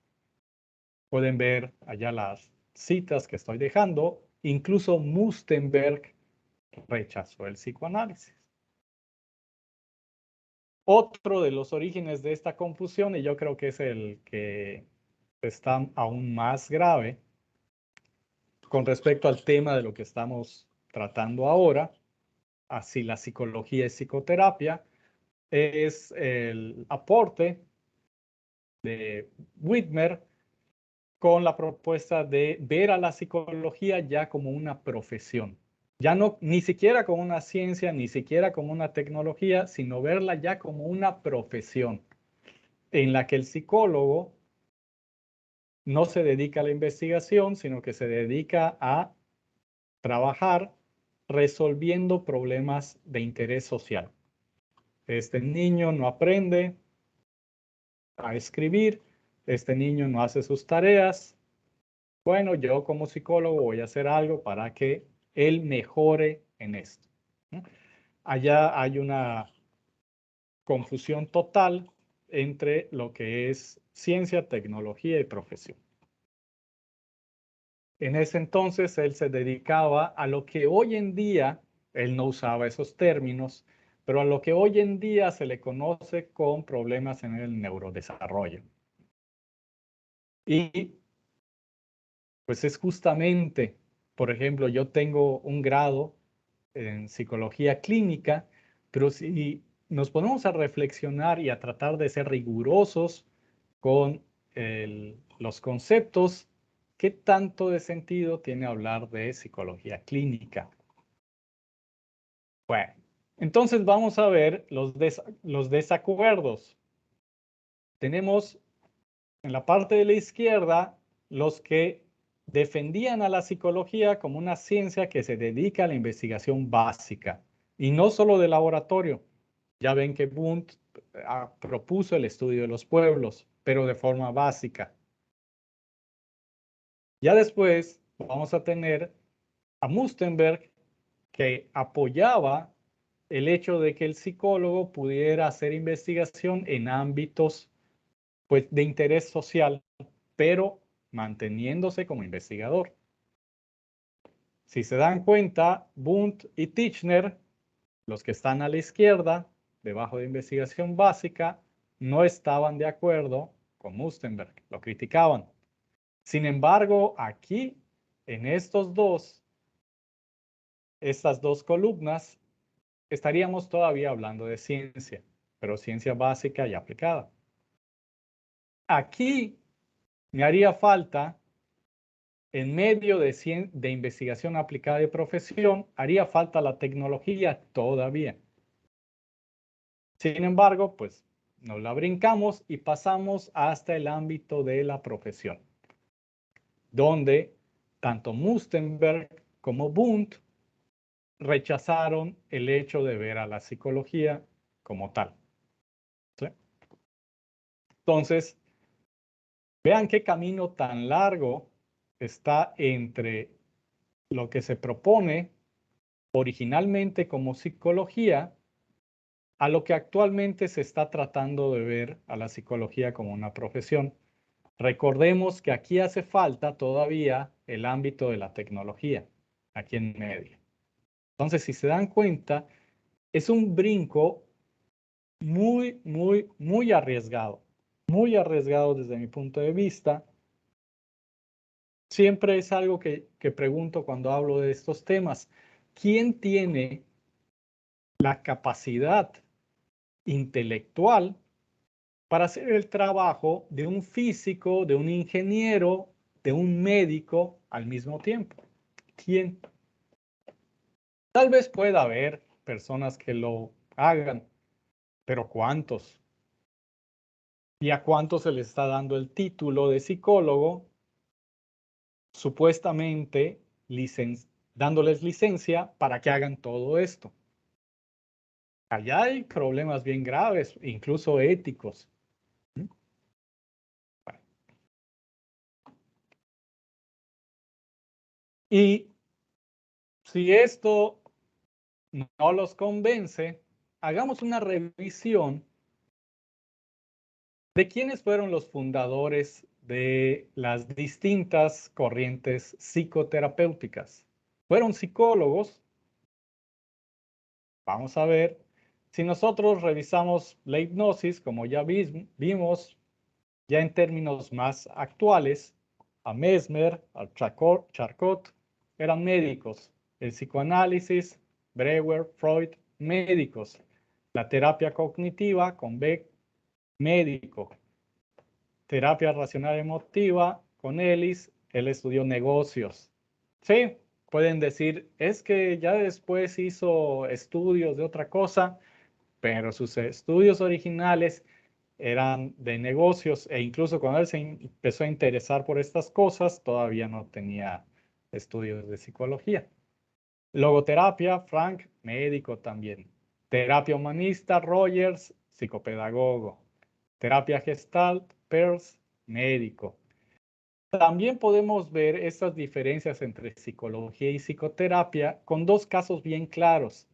Pueden ver allá las citas que estoy dejando. Incluso Mustenberg rechazó el psicoanálisis. Otro de los orígenes de esta confusión, y yo creo que es el que está aún más grave con respecto al tema de lo que estamos tratando ahora, así la psicología y psicoterapia, es el aporte de Whitmer con la propuesta de ver a la psicología ya como una profesión. Ya no, ni siquiera como una ciencia, ni siquiera como una tecnología, sino verla ya como una profesión en la que el psicólogo no se dedica a la investigación, sino que se dedica a trabajar resolviendo problemas de interés social. Este niño no aprende a escribir, este niño no hace sus tareas. Bueno, yo como psicólogo voy a hacer algo para que él mejore en esto. Allá hay una confusión total entre lo que es ciencia, tecnología y profesión. En ese entonces él se dedicaba a lo que hoy en día, él no usaba esos términos, pero a lo que hoy en día se le conoce con problemas en el neurodesarrollo. Y pues es justamente, por ejemplo, yo tengo un grado en psicología clínica, pero si nos ponemos a reflexionar y a tratar de ser rigurosos con los conceptos, ¿qué tanto de sentido tiene hablar de psicología clínica? Bueno, entonces vamos a ver los desacuerdos. Tenemos en la parte de la izquierda los que defendían a la psicología como una ciencia que se dedica a la investigación básica y no solo de laboratorio. Ya ven que Wundt propuso el estudio de los pueblos, pero de forma básica. Ya después vamos a tener a Mustenberg, que apoyaba el hecho de que el psicólogo pudiera hacer investigación en ámbitos pues, de interés social, pero manteniéndose como investigador. Si se dan cuenta, Wundt y Titchener, los que están a la izquierda, debajo de investigación básica, no estaban de acuerdo con Mustenberg, lo criticaban. Sin embargo, aquí, en estas dos columnas, estaríamos todavía hablando de ciencia, pero ciencia básica y aplicada. Aquí me haría falta, en medio de investigación aplicada de profesión, haría falta la tecnología todavía. Sin embargo, pues nos la brincamos y pasamos hasta el ámbito de la profesión, donde tanto Mustenberg como Wundt rechazaron el hecho de ver a la psicología como tal. ¿Sí? Entonces, vean qué camino tan largo está entre lo que se propone originalmente como psicología a lo que actualmente se está tratando de ver a la psicología como una profesión. Recordemos que aquí hace falta todavía el ámbito de la tecnología, aquí en medio. Entonces, si se dan cuenta, es un brinco muy arriesgado desde mi punto de vista. Siempre es algo que pregunto cuando hablo de estos temas. ¿Quién tiene la capacidad intelectual para hacer el trabajo de un físico, de un ingeniero, de un médico al mismo tiempo? ¿Quién? Tal vez pueda haber personas que lo hagan, pero ¿cuántos? ¿Y a cuántos se les está dando el título de psicólogo, supuestamente dándoles licencia para que hagan todo esto? Allá hay problemas bien graves, incluso éticos. Y Si esto no los convence, hagamos una revisión de quiénes fueron los fundadores de las distintas corrientes psicoterapéuticas. Fueron psicólogos. Vamos a ver. Si nosotros revisamos la hipnosis, como ya vimos, ya en términos más actuales, a Mesmer, a Charcot, eran médicos. El psicoanálisis, Breuer, Freud, médicos. La terapia cognitiva con Beck, médico. Terapia racional emotiva con Ellis, él estudió negocios. Sí, pueden decir, es que ya después hizo estudios de otra cosa, pero sus estudios originales eran de negocios e incluso cuando él se empezó a interesar por estas cosas, todavía no tenía estudios de psicología. Logoterapia, Frank, médico también. Terapia humanista, Rogers, psicopedagogo. Terapia Gestalt, Peirce, médico. También podemos ver estas diferencias entre psicología y psicoterapia con dos casos bien claros.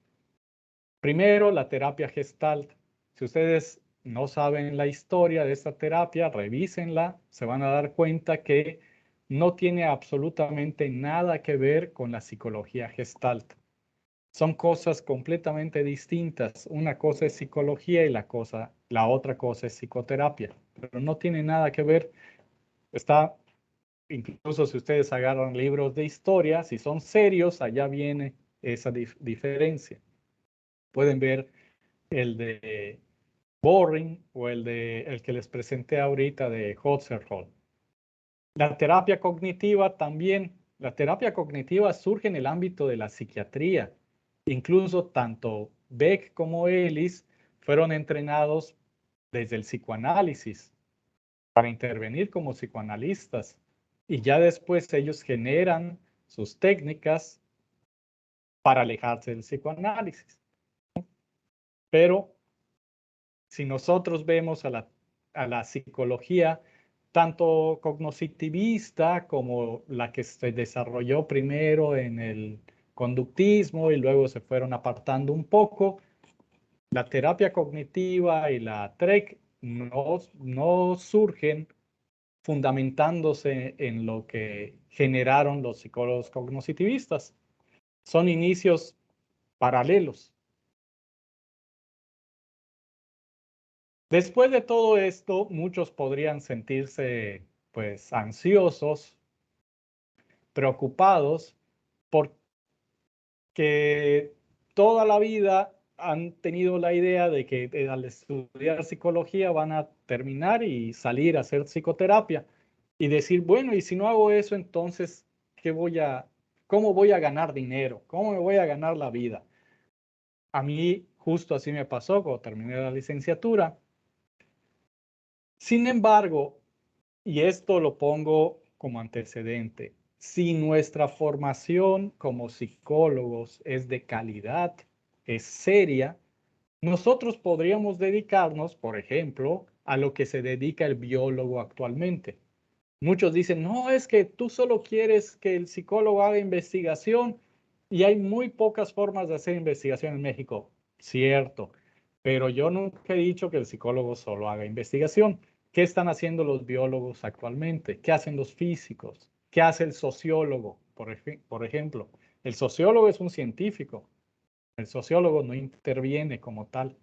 Primero, la terapia Gestalt. Si ustedes no saben la historia de esta terapia, revísenla, se van a dar cuenta que no tiene absolutamente nada que ver con la psicología Gestalt. Son cosas completamente distintas. Una cosa es psicología y la otra cosa es psicoterapia, pero no tiene nada que ver. Está, incluso si ustedes agarran libros de historia, si son serios, allá viene esa diferencia. Pueden ver el de Boring o el que les presenté ahorita de Husserl. La terapia cognitiva también. La terapia cognitiva surge en el ámbito de la psiquiatría. Incluso tanto Beck como Ellis fueron entrenados desde el psicoanálisis para intervenir como psicoanalistas. Y ya después ellos generan sus técnicas para alejarse del psicoanálisis. Pero si nosotros vemos a la psicología, tanto cognitivista como la que se desarrolló primero en el conductismo y luego se fueron apartando un poco, la terapia cognitiva y la TREC no surgen fundamentándose en lo que generaron los psicólogos cognitivistas. Son inicios paralelos. Después de todo esto, muchos podrían sentirse pues ansiosos, preocupados, porque toda la vida han tenido la idea de que al estudiar psicología van a terminar y salir a hacer psicoterapia y decir, bueno, y si no hago eso, entonces, ¿cómo voy a ganar dinero? ¿Cómo me voy a ganar la vida? A mí justo así me pasó cuando terminé la licenciatura. Sin embargo, y esto lo pongo como antecedente, si nuestra formación como psicólogos es de calidad, es seria, nosotros podríamos dedicarnos, por ejemplo, a lo que se dedica el biólogo actualmente. Muchos dicen, no, es que tú solo quieres que el psicólogo haga investigación y hay muy pocas formas de hacer investigación en México. Cierto, pero yo nunca he dicho que el psicólogo solo haga investigación. ¿Qué están haciendo los biólogos actualmente? ¿Qué hacen los físicos? ¿Qué hace el sociólogo? Por ejemplo, el sociólogo es un científico. El sociólogo no interviene como tal.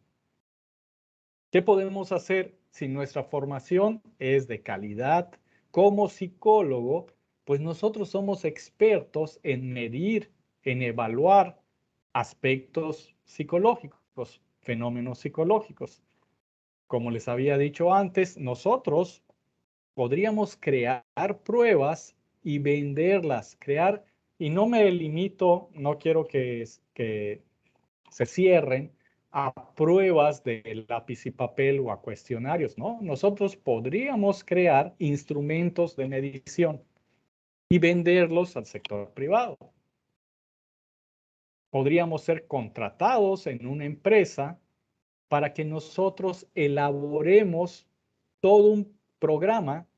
¿Qué podemos hacer si nuestra formación es de calidad? Como psicólogo, pues nosotros somos expertos en medir, en evaluar aspectos psicológicos, fenómenos psicológicos. Como les había dicho antes, nosotros podríamos crear pruebas y venderlas, y no me limito, no quiero que se cierren a pruebas de lápiz y papel o a cuestionarios, ¿no? Nosotros podríamos crear instrumentos de medición y venderlos al sector privado. Podríamos ser contratados en una empresa para que nosotros elaboremos todo un programa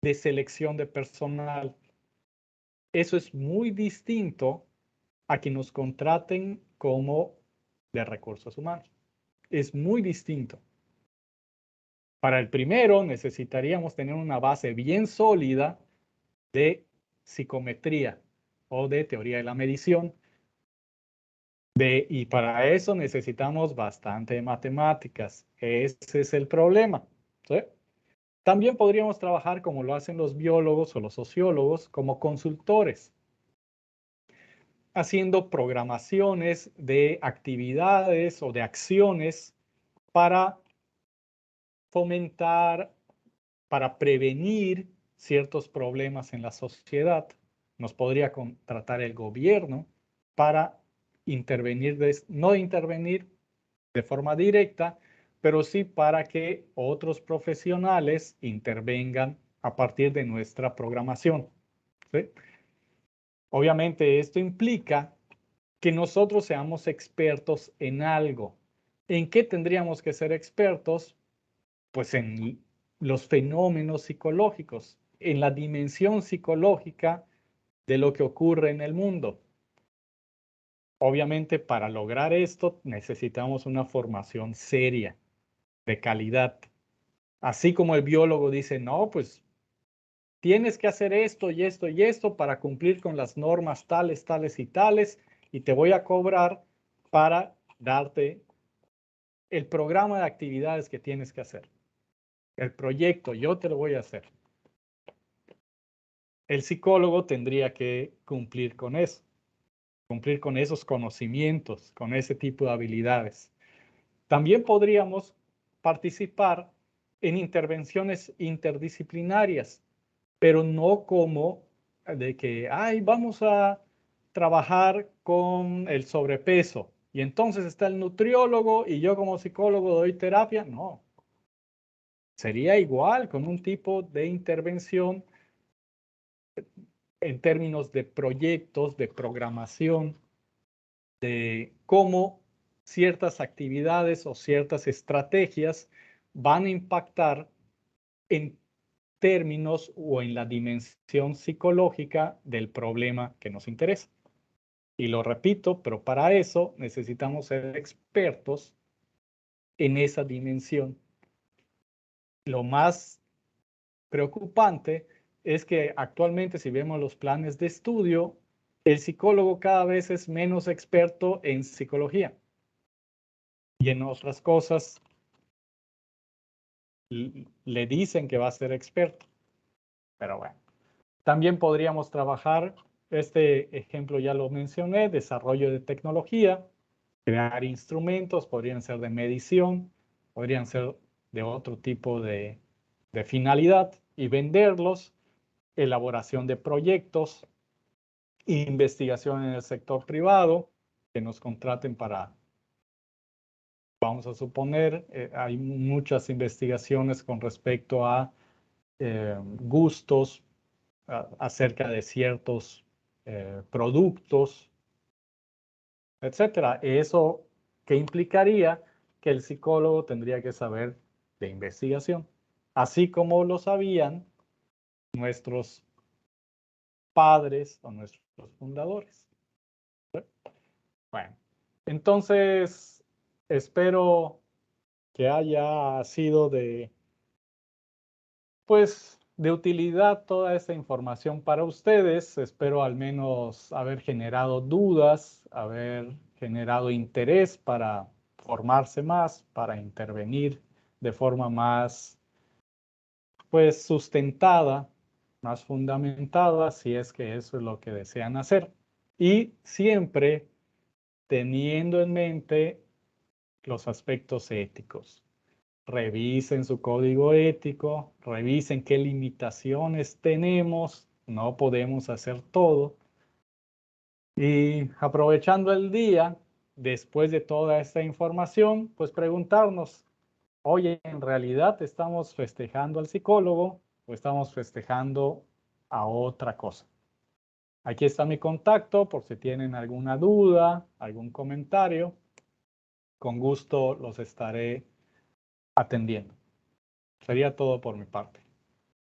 de selección de personal. Eso es muy distinto a que nos contraten como de recursos humanos. Es muy distinto. Para el primero necesitaríamos tener una base bien sólida de psicometría o de teoría de la medición. Y para eso necesitamos bastante matemáticas. Ese es el problema. ¿Sí? También podríamos trabajar como lo hacen los biólogos o los sociólogos como consultores, haciendo programaciones de actividades o de acciones para fomentar, para prevenir ciertos problemas en la sociedad. Nos podría contratar el gobierno para intervenir, no intervenir de forma directa, pero sí para que otros profesionales intervengan a partir de nuestra programación. ¿Sí? Obviamente esto implica que nosotros seamos expertos en algo. ¿En qué tendríamos que ser expertos? Pues en los fenómenos psicológicos, en la dimensión psicológica de lo que ocurre en el mundo. Obviamente, para lograr esto necesitamos una formación seria, de calidad. Así como el biólogo dice, no, pues tienes que hacer esto y esto y esto para cumplir con las normas tales, tales y tales, y te voy a cobrar para darte el programa de actividades que tienes que hacer. El proyecto, yo te lo voy a hacer. El psicólogo tendría que cumplir con eso, cumplir con esos conocimientos, con ese tipo de habilidades. También podríamos participar en intervenciones interdisciplinarias, pero no como de que, ay, vamos a trabajar con el sobrepeso y entonces está el nutriólogo y yo como psicólogo doy terapia. No, sería igual con un tipo de intervención en términos de proyectos, de programación, de cómo ciertas actividades o ciertas estrategias van a impactar en términos o en la dimensión psicológica del problema que nos interesa. Y lo repito, pero para eso necesitamos ser expertos en esa dimensión. Lo más preocupante es que actualmente, si vemos los planes de estudio, el psicólogo cada vez es menos experto en psicología y en otras cosas le dicen que va a ser experto. Pero bueno, también podríamos trabajar, este ejemplo ya lo mencioné, desarrollo de tecnología, crear instrumentos, podrían ser de medición, podrían ser de otro tipo de finalidad y venderlos, elaboración de proyectos, investigación en el sector privado, que nos contraten para, vamos a suponer, hay muchas investigaciones con respecto a gustos acerca de ciertos productos, etcétera. Eso que implicaría que el psicólogo tendría que saber de investigación, así como lo sabían nuestros padres o nuestros fundadores. Bueno, entonces espero que haya sido pues, de utilidad toda esta información para ustedes. Espero al menos haber generado dudas, haber generado interés para formarse más, para intervenir de forma más, pues, sustentada, más fundamentada, si es que eso es lo que desean hacer. Y siempre teniendo en mente los aspectos éticos. Revisen su código ético, revisen qué limitaciones tenemos, no podemos hacer todo. Y aprovechando el día, después de toda esta información, pues preguntarnos, oye, ¿en realidad estamos festejando al psicólogo o estamos festejando a otra cosa? Aquí está mi contacto por si tienen alguna duda, algún comentario. Con gusto los estaré atendiendo. Sería todo por mi parte.